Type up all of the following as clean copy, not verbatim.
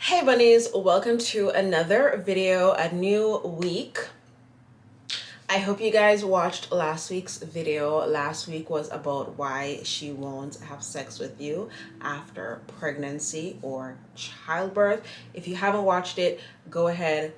Hey bunnies, welcome to another video, a new week. I hope you guys watched last week's video. Last week was about why she won't have sex with you after pregnancy or childbirth. If you haven't watched it, go ahead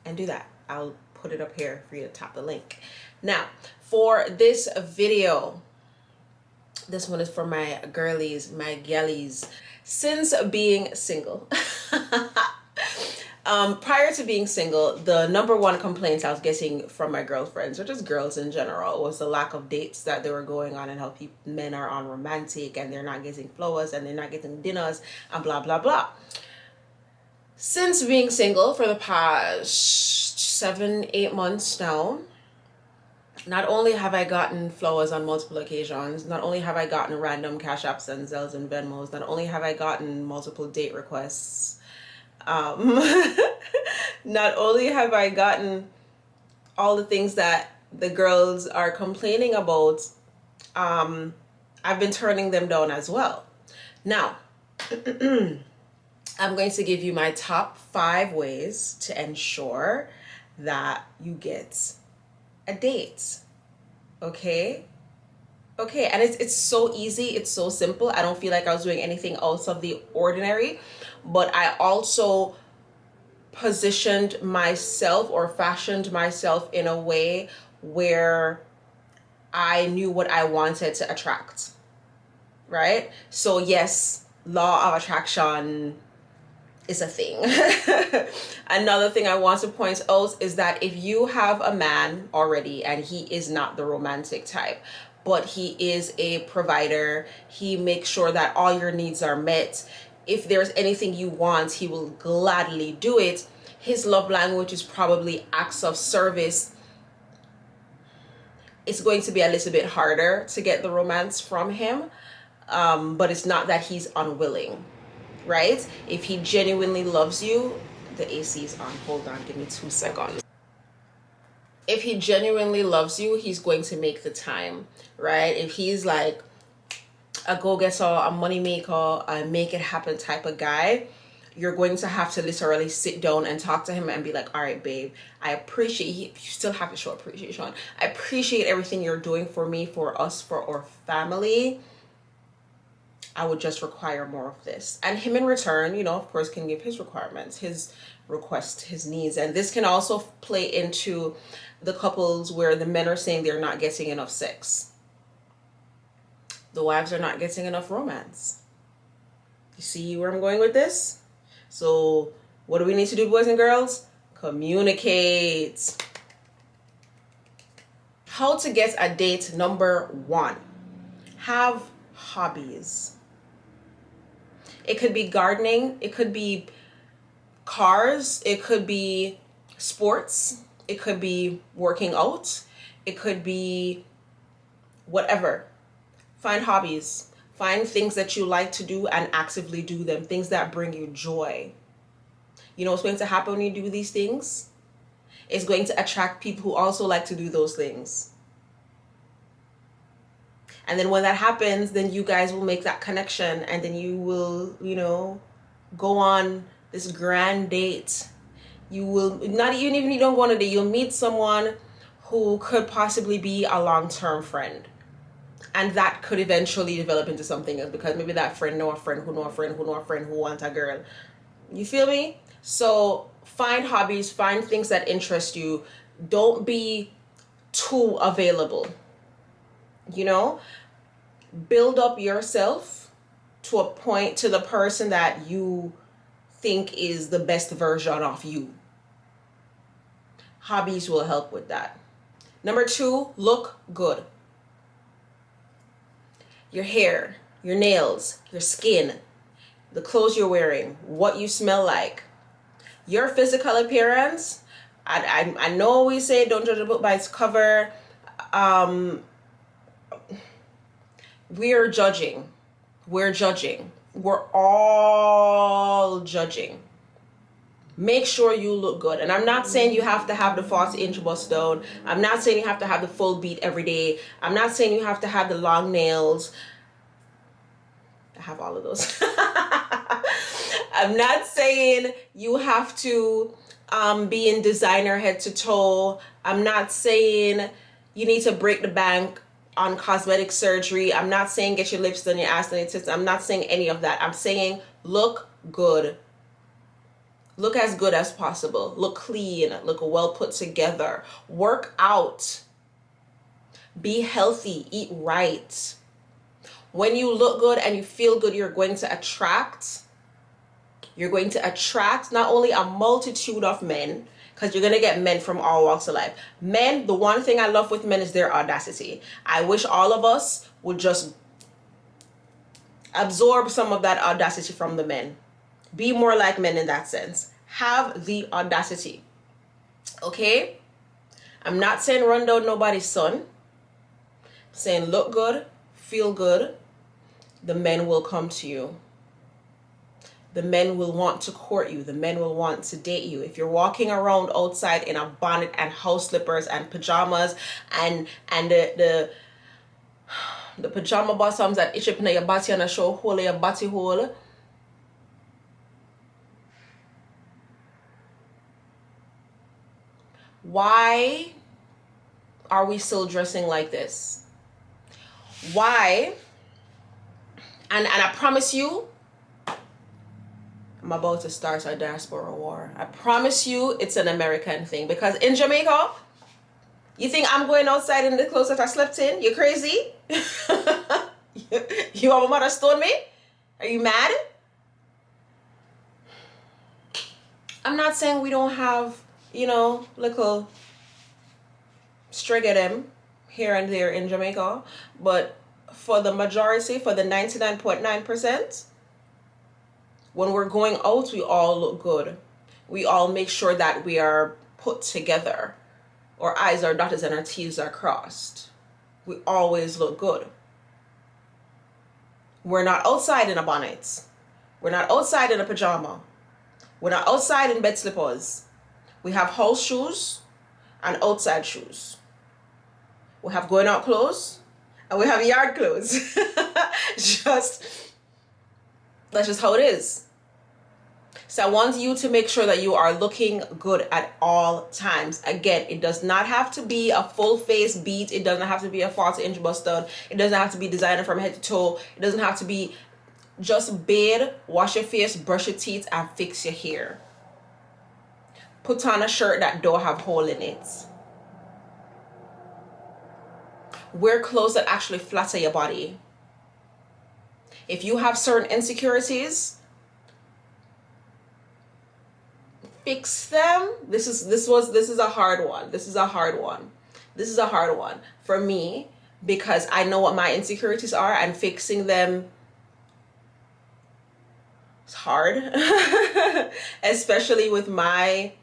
and do that. I'll put it up here for you to tap the link. Now, for this video, this one is for my girlies, my gallies. Since being single, prior to being single, the number one complaint I was getting from my girlfriends, or just girls in general, was the lack of dates that they were going on and how men are unromantic and they're not getting flowers and they're not getting dinners and blah, blah, blah. Since being single for the past 7-8 months now, not only have I gotten flowers on multiple occasions, not only have I gotten random Cash Apps and Zelles and Venmos, not only have I gotten multiple date requests, not only have I gotten all the things that the girls are complaining about, I've been turning them down as well. Now, I'm going to give you my top 5 ways to ensure that you get a date. Okay, and it's so easy, it's so simple. I don't feel like I was doing anything else of the ordinary, but I also positioned myself or fashioned myself in a way where I knew what I wanted to attract, right? So yes, law of attraction is a thing. Another thing I want to point out is that if you have a man already and he is not the romantic type, but he is a provider, he makes sure that all your needs are met. If there's anything you want, he will gladly do it. His love language is probably acts of service. It's going to be a little bit harder to get the romance from him, but it's not that he's unwilling. Right? If he genuinely loves you, the AC is on. Hold on, give me 2 seconds. If he genuinely loves you, he's going to make the time, right? If he's like a go-getter, a money maker, a make it happen type of guy, you're going to have to literally sit down and talk to him and be like, all right, babe, I appreciate, you still have to show appreciation. I appreciate everything you're doing for me, for us, for our family. I would just require more of this. And him in return, you know, of course, can give his requirements, his request, his needs. And this can also play into the couples where the men are saying they're not getting enough sex. The wives are not getting enough romance. You see where I'm going with this? So what do we need to do, boys and girls? Communicate. How to get a date number 1. Have hobbies. It could be gardening, it could be cars, it could be sports, it could be working out, it could be whatever. Find hobbies, find things that you like to do and actively do them, things that bring you joy. You know what's going to happen when you do these things? It's going to attract people who also like to do those things. And then when that happens, then you guys will make that connection and then you will, you know, go on this grand date. You will not even if you don't go on a date, you'll meet someone who could possibly be a long-term friend. And that could eventually develop into something else because maybe that friend know a friend who know a friend who know a friend who wants a girl. You feel me? So find hobbies, find things that interest you. Don't be too available. You know, build up yourself to a point, to the person that you think is the best version of you. Hobbies will help with that. Number 2, look good. Your hair, your nails, your skin, the clothes you're wearing, what you smell like, your physical appearance. I know we say don't judge a book by its cover. We're judging. We're all judging. Make sure you look good. And I'm not saying you have to have the 40-inch bust down. I'm not saying you have to have the full beat every day. I'm not saying you have to have the long nails. I have all of those. I'm not saying you have to be in designer head to toe. I'm not saying you need to break the bank on cosmetic surgery. I'm not saying get your lips done, your ass done, your tits. I'm not saying any of that. I'm saying look good. Look as good as possible. Look clean. Look well put together. Work out. Be healthy. Eat right. When you look good and you feel good, you're going to attract not only a multitude of men, because you're going to get men from all walks of life. Men, the one thing I love with men is their audacity. I wish all of us would just absorb some of that audacity from the men. Be more like men in that sense. Have the audacity. Okay? I'm not saying run down nobody's son. I'm saying look good, feel good. The men will come to you. The men will want to court you. The men will want to date you. If you're walking around outside in a bonnet and house slippers and pajamas and the pajama bottoms that itch up in your body and a show hole in your body hole, why are we still dressing like this? Why? And I promise you, I'm about to start a diaspora war. I promise you it's an American thing. Because in Jamaica, you think I'm going outside in the clothes that I slept in? You crazy? You want my mother stone me? Are you mad? I'm not saying we don't have, little strigger them here and there in Jamaica. But for the majority, for the 99.9%, when we're going out, we all look good. We all make sure that we are put together. Our I's are dotted and our T's are crossed. We always look good. We're not outside in a bonnet. We're not outside in a pajama. We're not outside in bed slippers. We have house shoes and outside shoes. We have going out clothes and we have yard clothes. That's just how it is. So I want you to make sure that you are looking good at all times. Again, it does not have to be a full face beat. It doesn't have to be a 40-inch bust down. It doesn't have to be designer from head to toe. It doesn't have to be just bathe, wash your face, brush your teeth, and fix your hair. Put on a shirt that don't have hole in it. Wear clothes that actually flatter your body. If you have certain insecurities, fix them. This is a hard one. This is a hard one for me, because I know what my insecurities are, and fixing them is hard. Especially with my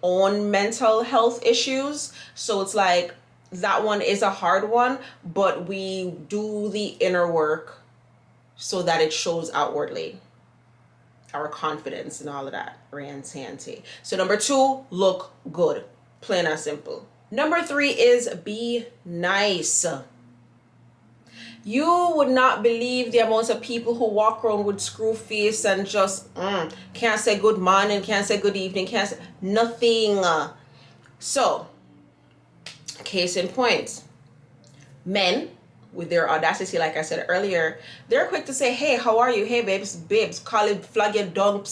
own mental health issues. So it's like that one is a hard one, but we do the inner work so that it shows outwardly. Our confidence and all of that. Rantanty. So number 2, look good. Plain and simple. Number 3 is be nice. You would not believe the amount of people who walk around with screw face and just can't say good morning, can't say good evening, can't say nothing. So, case in point, men with their audacity, like I said earlier, they're quick to say, hey, how are you? Hey, babes, call it, flag your dog,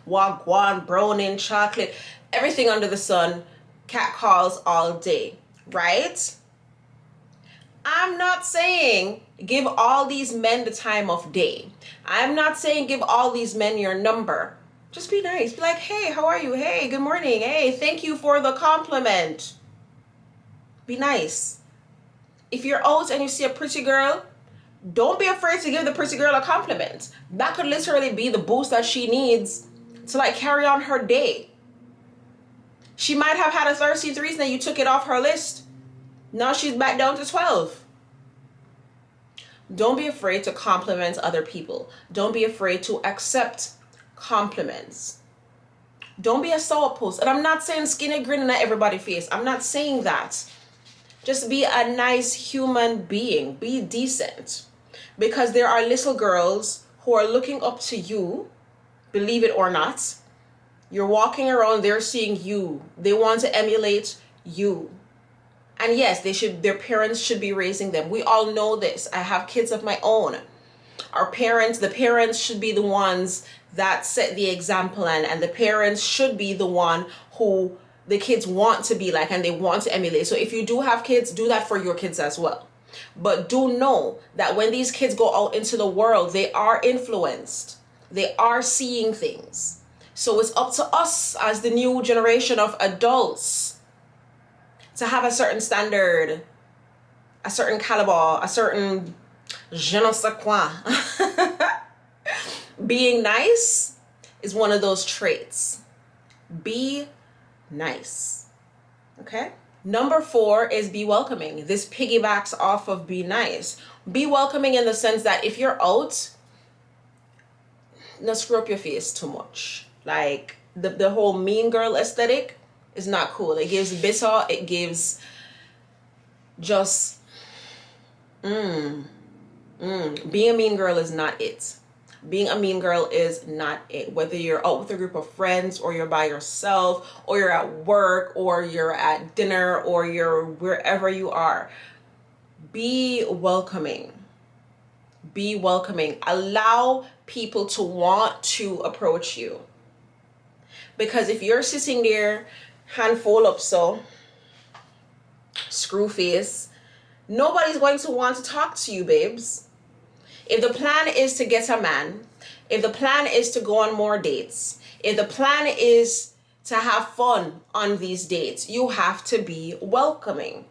wagwan, browning, chocolate, everything under the sun, cat calls all day, right? I'm not saying give all these men the time of day. I'm not saying give all these men your number. Just be nice. Be like, hey, how are you? Hey, good morning. Hey, thank you for the compliment. Be nice. If you're out and you see a pretty girl, don't be afraid to give the pretty girl a compliment. That could literally be the boost that she needs to like carry on her day. She might have had a 13th reason that you took it off her list. Now she's back down to 12. Don't be afraid to compliment other people. Don't be afraid to accept compliments. Don't be a sourpuss. And I'm not saying skinny grinning at everybody's face. I'm not saying that. Just be a nice human being. Be decent. Because there are little girls who are looking up to you, believe it or not. You're walking around, they're seeing you. They want to emulate you. And yes, their parents should be raising them. We all know this. I have kids of my own. The parents should be the ones that set the example, and the parents should be the one who the kids want to be like and they want to emulate. So if you do have kids, do that for your kids as well. But do know that when these kids go out into the world, they are influenced. They are seeing things. So it's up to us as the new generation of adults to have a certain standard, a certain caliber, a certain je ne sais quoi. Being nice is one of those traits. Be nice. Okay? Number 4 is be welcoming. This piggybacks off of be nice. Be welcoming in the sense that if you're out, not screw up your face too much. Like the whole mean girl aesthetic is not cool. It gives bitter. It gives just being a mean girl is not it. Being a mean girl is not it. Whether you're out with a group of friends or you're by yourself or you're at work or you're at dinner or you're wherever you are, be welcoming. Be welcoming. Allow people to want to approach you. Because if you're sitting there, hand fold up so, screw face, nobody's going to want to talk to you, babes. If the plan is to get a man, if the plan is to go on more dates, if the plan is to have fun on these dates, you have to be welcoming.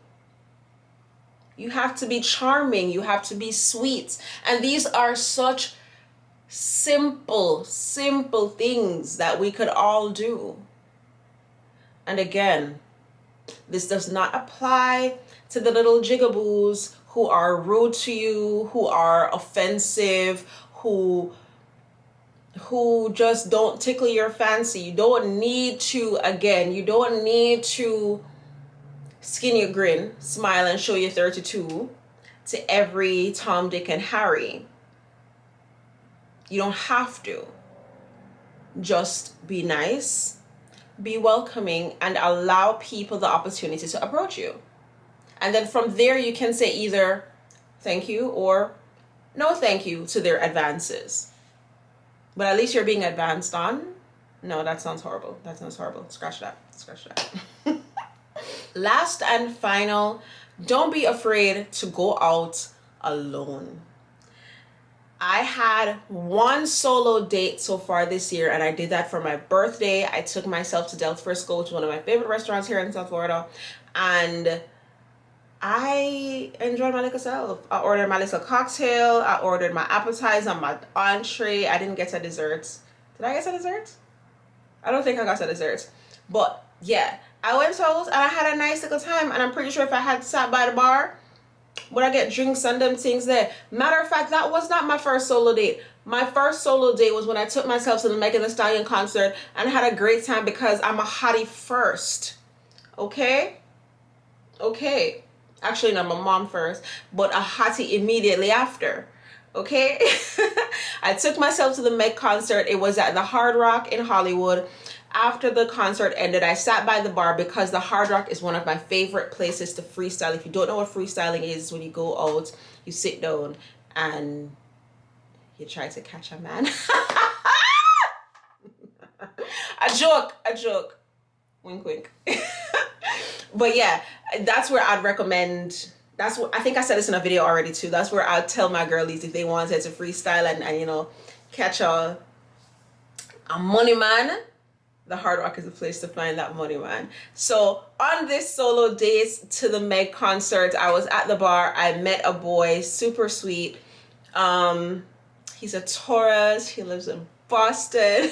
You have to be charming. You have to be sweet. And these are such simple things that we could all do. And again, this does not apply to the little jigaboos who are rude to you, who are offensive, who just don't tickle your fancy. You don't need to skin your grin, smile and show your 32 to every Tom, Dick, and Harry. You don't have to. Just be nice, be welcoming, and allow people the opportunity to approach you. And then from there, you can say either thank you or no thank you to their advances. But at least you're being advanced on. No, that sounds horrible. Scratch that. Last and final, don't be afraid to go out alone. I had one solo date so far this year, and I did that for my birthday. I took myself to Del Frisco, which is one of my favorite restaurants here in South Florida, and I enjoyed my little self. I ordered my little cocktail. I ordered my appetizer, my entree. I didn't get a dessert. Did I get a dessert? I don't think I got a dessert. But yeah, I went out and I had a nice little time. And I'm pretty sure if I had sat by the bar, would I get drinks and them things there? Matter of fact, that was not my first solo date. My first solo date was when I took myself to the Megan Thee Stallion concert and had a great time because I'm a hottie first. Okay? Actually, not my mom first, but a hottie immediately after. Okay? I took myself to the Meg concert. It was at the Hard Rock in Hollywood. After the concert ended, I sat by the bar because the Hard Rock is one of my favorite places to freestyle. If you don't know what freestyling is, when you go out, you sit down and you try to catch a man. A joke. Wink, wink. But yeah, that's where I'd recommend. That's what I think I said this in a video already too. That's where I'd tell my girlies if they wanted to freestyle and catch a money man. The Hard Rock is the place to find that money man. So on this solo date to the Meg concert, I was at the bar. I met a boy, super sweet. He's a Taurus. He lives in Boston.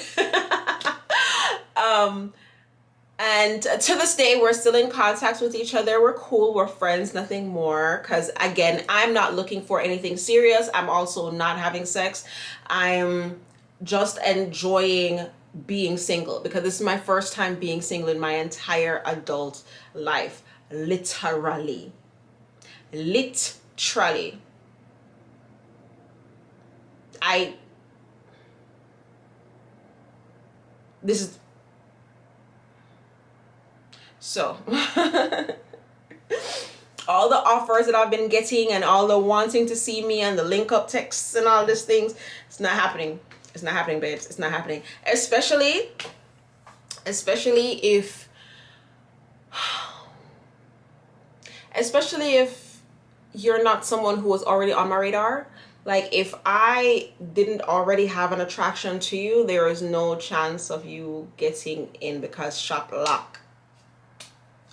And to this day, we're still in contact with each other. We're cool. We're friends, nothing more. Because again, I'm not looking for anything serious. I'm also not having sex. I'm just enjoying being single because this is my first time being single in my entire adult life. Literally. I this is so all the offers that I've been getting and all the wanting to see me and the link up texts and all these things, it's not happening. It's not happening, babes. It's not happening. Especially if you're not someone who was already on my radar. Like, if I didn't already have an attraction to you, there is no chance of you getting in because shop lock.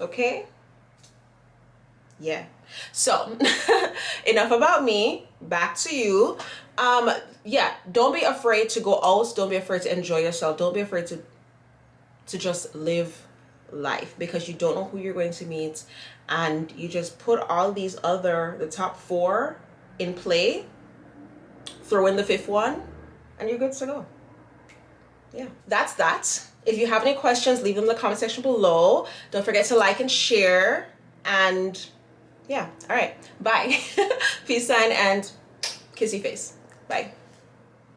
Okay? Yeah. So, enough about me. Back to you. Yeah, don't be afraid to go out. Don't be afraid to enjoy yourself. Don't be afraid to just live life, because you don't know who you're going to meet, and you just put all these the top 4 in play, throw in the 5th one, and you're good to go. Yeah, that's that. If you have any questions, leave them in the comment section below. Don't forget to like and share, and yeah, all right, bye. Peace sign and kissy face. Bye.